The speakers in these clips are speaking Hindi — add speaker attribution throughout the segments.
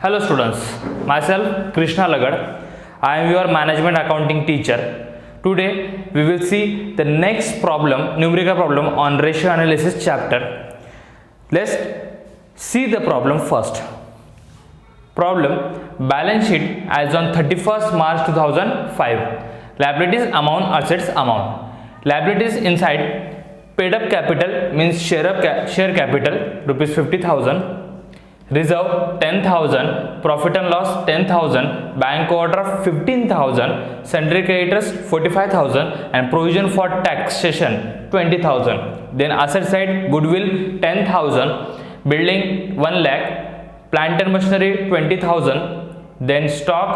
Speaker 1: Hello students, myself Krishna Lagad. I am your management accounting teacher. Today we will see the next problem, numerical problem on ratio analysis chapter. Let's see the problem first. Problem: balance sheet as on 31st March 2005. Liabilities amount, assets amount. Liabilities inside paid up capital means share capital rupees 50,000. Reserve 10,000, profit and loss 10,000, bank overdraft 15,000, sundry creditors 45,000 and provision for taxation 20,000. Then asset side goodwill 10,000, building 1 lakh, plant and machinery 20,000, then stock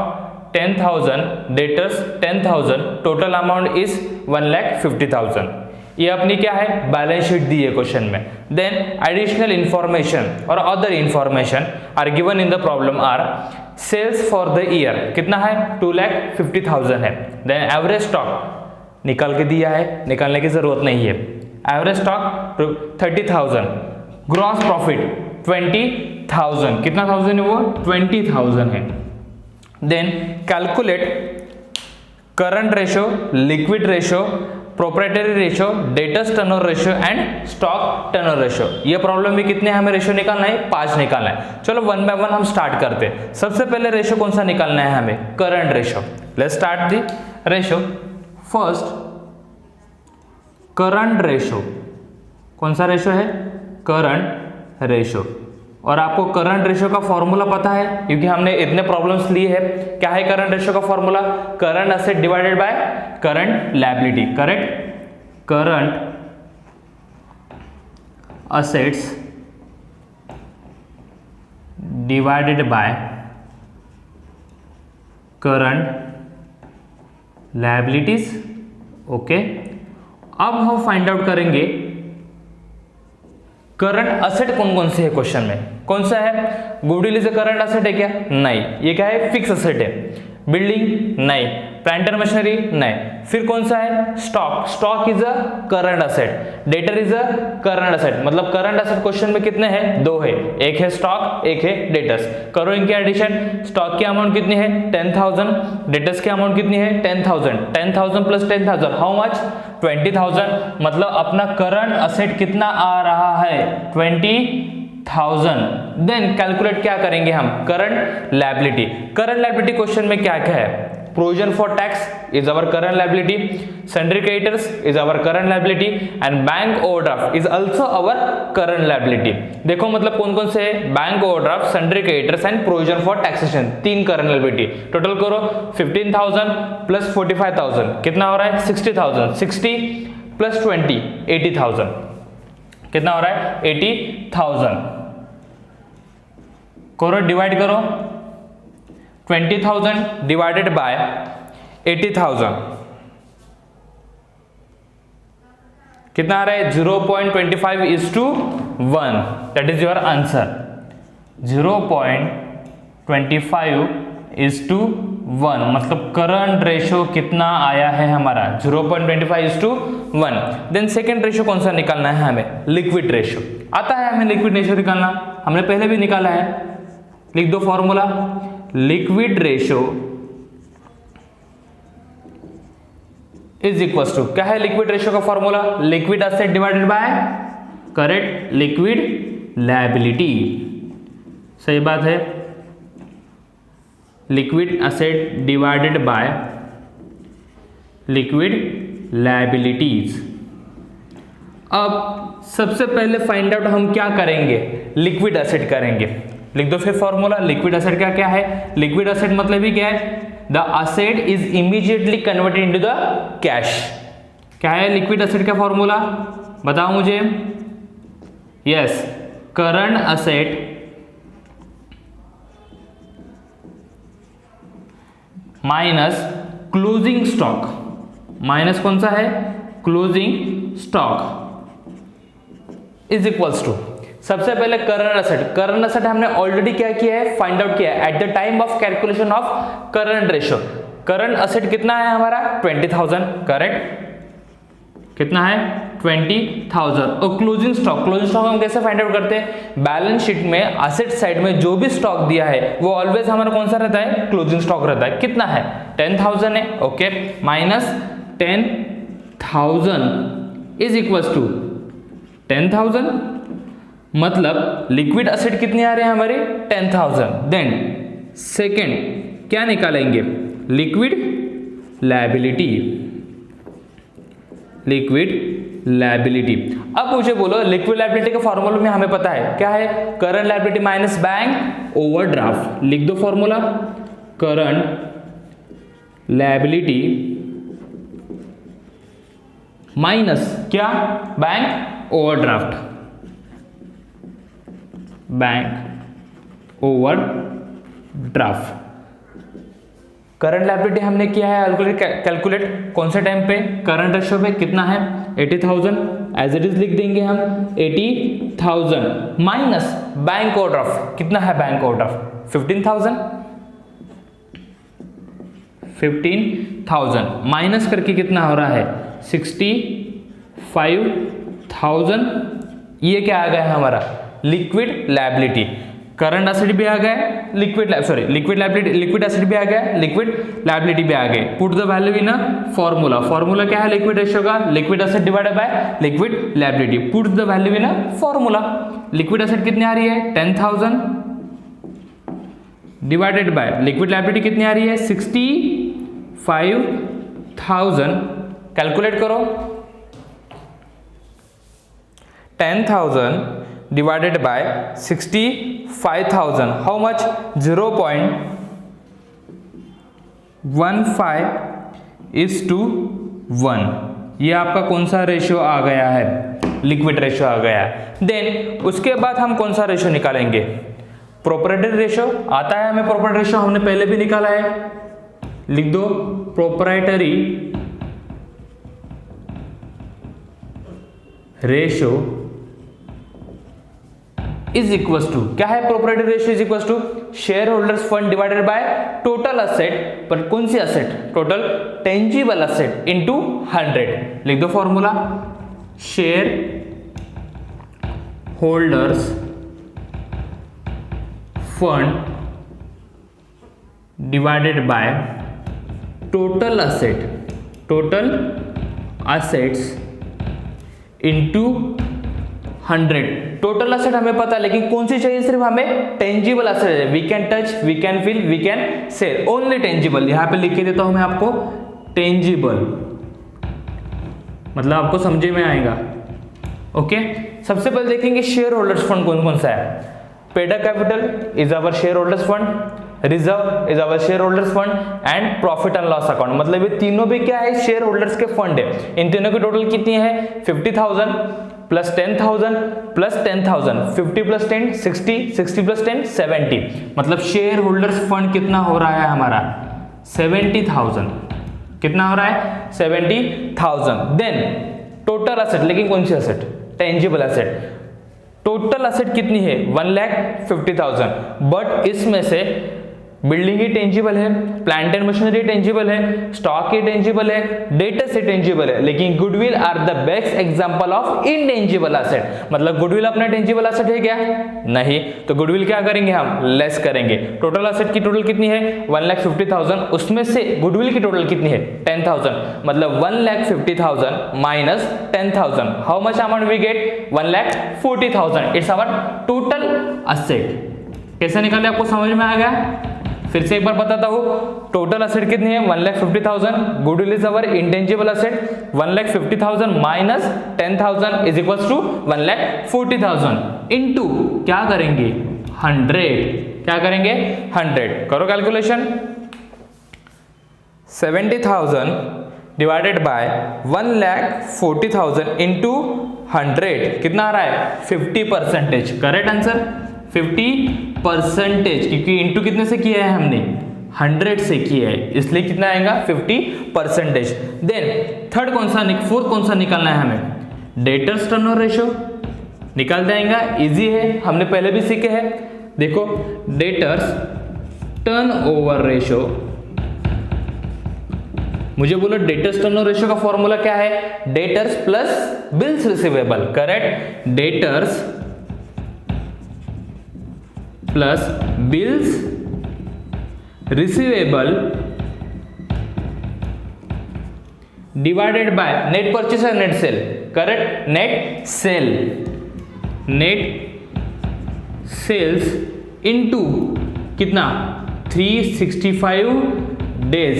Speaker 1: 10,000, debtors 10,000, total amount is 1,50,000. ये अपनी क्या है बैलेंस शीट दी है क्वेश्चन में. देन एडिशनल इंफॉर्मेशन और other information are given in the problem are sales for the year कितना है 2,50,000 है. देन एवरेज स्टॉक निकाल के दिया है, निकालने की जरूरत नहीं है. एवरेज स्टॉक 30,000, ग्रॉस प्रॉफिट 20,000, कितना थाउजेंड है वो 20,000 है. Then calculate current ratio, liquid ratio, proprietary ratio, debtors turnover ratio and stock turnover ratio. ये प्रॉब्लम में कितने हमें रेशो निकालना है 5 निकालना है. चलो वन बाय वन हम स्टार्ट करते हैं. सबसे पहले रेशो कौन सा निकालना है हमें current ratio. Let's start the ratio. First current ratio कौन सा रेशो है करंट रेशो. और आपको करंट रेशो का फॉर्मूला पता है क्योंकि हमने इतने प्रॉब्लम्स लिए हैं. क्या है करंट रेशो का formula current asset divided by current liability. Correct current assets divided by current liabilities. Okay, अब हम फाइंड आउट करेंगे करंट असेट कौन कौन से है क्वेश्चन में. कौन सा है goodwill is a current asset है क्या नहीं. ये क्या है फिक्स असेट है. बिल्डिंग नहीं, प्लांट एंड मशीनरी नहीं. फिर कौन सा है stock. Stock is a current asset. Debtor is a current asset. मतलब करंट असेट क्वेश्चन में कितने हैं दो है, एक है स्टॉक एक है डेटर्स. करो इनके एडिशन. स्टॉक की अमाउंट कितनी है 10,000, डेटर्स की अमाउंट कितनी है 10,000. 10,000 प्लस 10,000 हाउ मच 20,000. मतलब अपना करंट असेट कितना आ रहा है 20,000. देन कैलकुलेट क्या करेंगे हम current liability. Current liability question में क्या क्या है provision for tax is our current liability, sundry creditors is our current liability and bank overdraft is also our current liability. देखो मतलब कौन कौन से bank overdraft, sundry creditors and provision for taxation, 3 current liability. Total करो 15,000 प्लस 45,000 कितना हो रहा है 60,000. 60 प्लस 20 80,000 कितना हो रहा है 80,000. करो डिवाइड करो 20,000 डिवाइडेड बाय 80,000 कितना आ रहा है 0.25:1. That is your answer. 0.25:1 मतलब करंट रेशो कितना आया है हमारा 0.25:1. देन सेकेंड रेशो कौन सा निकालना है हमें लिक्विड रेशो. आता है हमें लिक्विड रेशो निकालना, हमने पहले भी निकाला है. लिख दो formula. Liquid ratio is equal to क्या है लिक्विड रेशो का formula liquid asset divided by correct liquid liability. सही बात है. Liquid asset divided by liquid liabilities. अब सबसे पहले फाइंड आउट हम क्या करेंगे लिक्विड असेट करेंगे. लिख दो फिर फॉर्मूला. लिक्विड असेट का क्या है लिक्विड असेट मतलब ही क्या है the asset is immediately converted into the cash. क्या है लिक्विड असेट का फॉर्मूला बताओ मुझे. Yes current asset minus closing stock. Minus कौन सा है closing stock is equals to सबसे पहले करंट असेट. करंट असेट हमने ऑलरेडी क्या किया है फाइंड आउट किया है at the time of calculation of current ratio. Current asset कितना है हमारा 20,000. करेक्ट कितना है 20,000। और क्लोजिंग स्टॉक हम कैसे फाइंड आउट करते हैं, बैलेंस शीट में असेट साइड में जो भी स्टॉक दिया है वो ऑलवेज हमारा कौन सा रहता है, क्लोजिंग स्टॉक रहता है। कितना है 10,000 है, okay, minus 10,000 is equals to 10,000, मतलब लिक्विड असेट कितने आ रहे हैं हमारे 10,000। देन सेकेंड क्या निकालेंगे, लिक्विड लायबिलिटी। अब मुझे बोलो लिक्विड लायबिलिटी के फॉर्मूला में हमें पता है क्या है, current liability minus bank overdraft. लिख दो फॉर्मूला, करंट लायबिलिटी माइनस क्या, बैंक ओवरड्राफ्ट, करंट लायबिलिटी हमने किया है कैलकुलेट कौन से टाइम पे, करंट रेशियो पे कितना है 80,000, एज इट इज लिख देंगे हम 80,000 माइनस बैंक ओवरड्राफ्ट। कितना है बैंक ओवरड्राफ्ट 15,000 माइनस करके कितना हो रहा है 65,000। ये क्या आ गया है हमारा लिक्विड लायबिलिटी। करंट एसेट भी आ गया, लिक्विड एसेट भी आ गया, लिक्विड लायबिलिटी भी आ गए। Put the value in formula क्या है लिक्विड रेशियो का, liquid asset divided by liquid liability. Put the value in formula, liquid asset कितनी आ रही है 10,000 डिवाइडेड बाय लिक्विड लायबिलिटी कितनी आ रही है 65,000। कैलकुलेट करो, 10,000 divided by 65,000, how much 0.15:1। ये आपका कौन सा रेशियो आ गया है, लिक्विड रेशियो आ गया है। देन उसके बाद हम कौन सा रेशियो निकालेंगे, प्रोप्राइटरी रेशियो आता है हमें, प्रोप्राइटरी रेशियो हमने पहले भी निकाला है, लिख दो proprietary ratio is equal to क्या है, proprietary ratio is equal to shareholders fund divided by total asset, पर कौन सी asset, total tangible asset into 100। लिख दो formula, shareholders fund divided by total assets into 100। Total asset हमें पता है, लेकिन कौन सी चाहिए, सिर्फ हमें tangible asset, we can touch, we can feel, we can sell, only tangible. यहां पे लिख के देता हूं मैं आपको टेंजिबल, मतलब आपको समझे में आएगा। ओके, सबसे पहले देखेंगे शेयर होल्डर्स फंड कौन कौन सा है। Paid up capital is our shareholders fund, reserve is our shareholders fund and profit and loss account, मतलब ये तीनों भी क्या है, शेयर होल्डर्स के फंड है। इन तीनों की टोटल कितनी है 50,000 प्लस 10,000 प्लस 10,000, 50 प्लस 10 60, 60 प्लस 10 70, मतलब शेयर होल्डर्स फंड कितना हो रहा है हमारा 70,000। कितना हो रहा है 70,000। देन टोटल असेट, लेकिन कौन सी asset, tangible asset. Total asset कितनी है 1,50,000, बट इसमें से बिल्डिंग ही टेंजिबल है, प्लांट एंड मशीनरी टेंजिबल है, स्टॉक ही टेंजिबल है, डेटा से टेंजिबल है, लेकिन goodwill are the best example of intangible asset. मतलब गुडविल अपना टेंजिबल एसेट है क्या, नहीं, तो गुडविल क्या करेंगे हम, लेस करेंगे। टोटल एसेट की टोटल कितनी है 1,50,000, उसमें से गुडविल की टोटल कितनी है 10,000, मतलब 1,50,000 minus 10,000, how much amount we get 1,40,000, it's our total asset. कैसे निकाले आपको समझ में आ गया, फिर से एक बार बताता हूं, टोटल असेट कितनी है 1,50,000, goodwill is our intangible asset, 1,50,000 minus 10,000 is equals to 1,40,000 into क्या करेंगे 100, क्या करेंगे 100। करो कैलकुलेशन, 70,000 डिवाइडेड बाय 1,40,000 इनटू 100 कितना आ रहा है 50%। करेक्ट आंसर 50%, क्योंकि इंटू कितने से किया है हमने 100 से किया है, इसलिए कितना आएगा 50%। देन थर्ड कौन सा, फोर्थ कौन सा निकालना है हमें, डेटर्स टर्नओवर रेशियो निकाल देंगे, इजी है, हमने पहले भी सीखे हैं। देखो डेटर्स टर्नओवर रेशियो मुझे बोलो डेटर्स टर्नओवर रेशियो का फॉर्मूला क्या है, debtors plus bills receivable, correct, debtors plus bills receivable divided by net purchase और net sale, correct, net sale, net sales into कितना 365 डेज।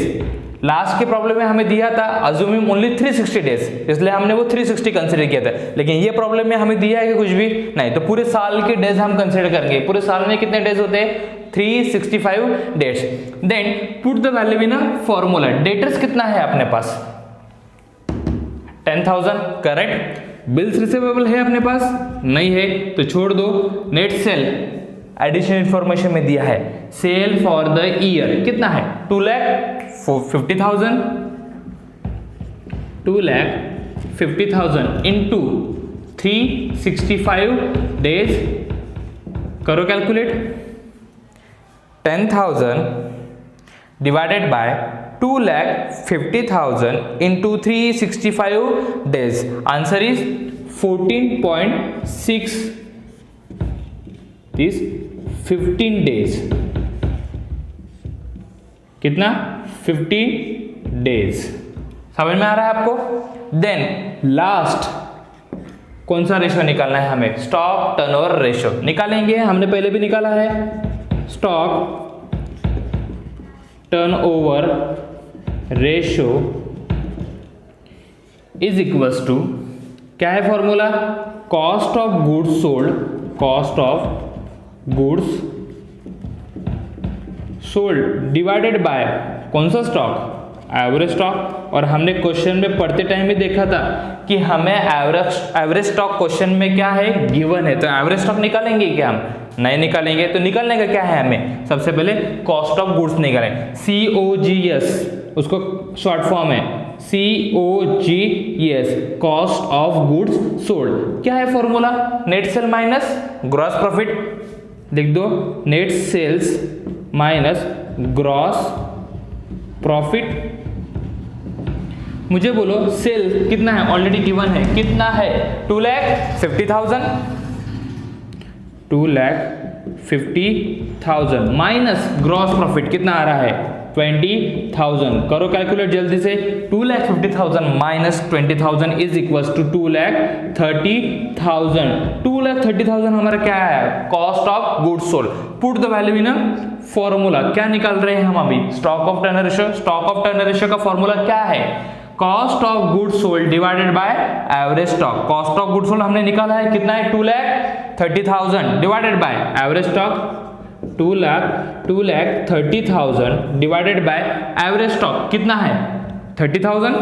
Speaker 1: लास्ट के प्रॉब्लम में हमें दिया था अज्यूमिंग ओनली 360 डेज, इसलिए हमने वो 360 कंसीडर किया था, लेकिन ये प्रॉब्लम में हमें दिया है कि कुछ भी नहीं, तो पूरे साल के डेज हम कंसीडर करेंगे। पूरे साल में कितने डेज होते हैं, 365 days. Then put the value in a formula. Debtors कितना है अपने पास 10,000, करेक्ट, बिल्स रिसीवेबल है अपने पास नहीं है तो छोड़ दो। नेट सेल एडिशनल इंफॉर्मेशन में दिया है, सेल फॉर द ईयर कितना है 2,50,000, 2,50,000 इंटू 365 डेज, करो calculate, 10,000 divided by 2,50,000 into 365 days. Answer is 14.6. This 15 days. कितना 15 days। समझ में आ रहा है आपको? Then last कौन सा रेशियो निकालना है हमें, स्टॉक टर्नओवर रेशियो निकालेंगे। हमने पहले भी निकाला है, stock turnover ratio is equals to, क्या है formula, cost of goods sold, cost of goods sold divided by कौन सा स्टॉक, एवरेज स्टॉक। और हमने क्वेश्चन में पढ़ते टाइम भी देखा था कि हमें एवरेज स्टॉक क्वेश्चन में क्या है, गिवन है, तो एवरेज स्टॉक निकालेंगे क्या, हम नहीं निकालेंगे। तो निकालने का क्या है हमें, सबसे पहले कॉस्ट ऑफ गुड्स निकालें, COGS, उसको शॉर्ट फॉर्म है COGS, cost of goods sold. क्या है formula, net sale minus gross profit, लिख दो, net sales minus gross profit. मुझे बोलो सेल कितना है, ऑलरेडी गिवन है, कितना है 2,50,000, 2,50,000 माइनस ग्रॉस प्रॉफिट कितना आ रहा है 20,000। करो कैलकुलेट जल्दी से, 2,50,000 माइनस 20,000 इज इक्वल टू 2,30,000। 2,30,000 हमारा क्या है, cost of goods sold. Put the value in formula, क्या निकाल रहे हैं हम अभी, stock of turnover ratio. Stock of turnover ratio का फॉर्मूला क्या है, cost of goods sold divided by average stock. Cost of goods sold हमने निकाला है, कितना है 2,30,000 divided by average stock, 2,30,000 divided by average stock कितना है 30,000।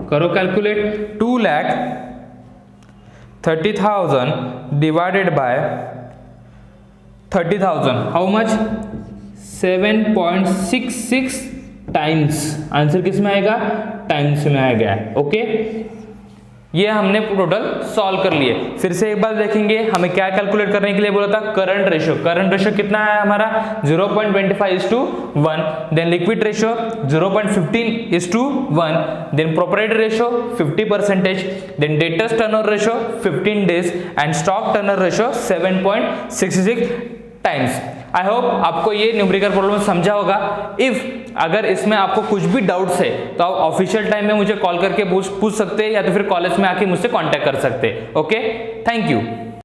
Speaker 1: करो calculate, 2,30,000 divided by 30,000 how much, 7.66 times. Answer किस में आएगा, टाइम्स में आएगा। ओके, ये हमने टोटल सॉल्व कर लिए। फिर से एक बार देखेंगे, हमें क्या कैलकुलेट करने के लिए बोला था, करंट रेशियो। करंट रेशियो कितना है हमारा 0.25:1, then liquid ratio 0.15:1, then proprietary ratio 50%, then debtors turnover ratio 15 days and stock turnover ratio 7.66 times. I hope आपको ये न्यूमेरिकल प्रॉब्लम समझा होगा। इफ अगर इसमें आपको कुछ भी डाउट्स है तो आप ऑफिशियल टाइम में मुझे कॉल करके पूछ सकते हैं, या तो फिर कॉलेज में आके मुझसे कांटेक्ट कर सकते हैं। Okay, thank you.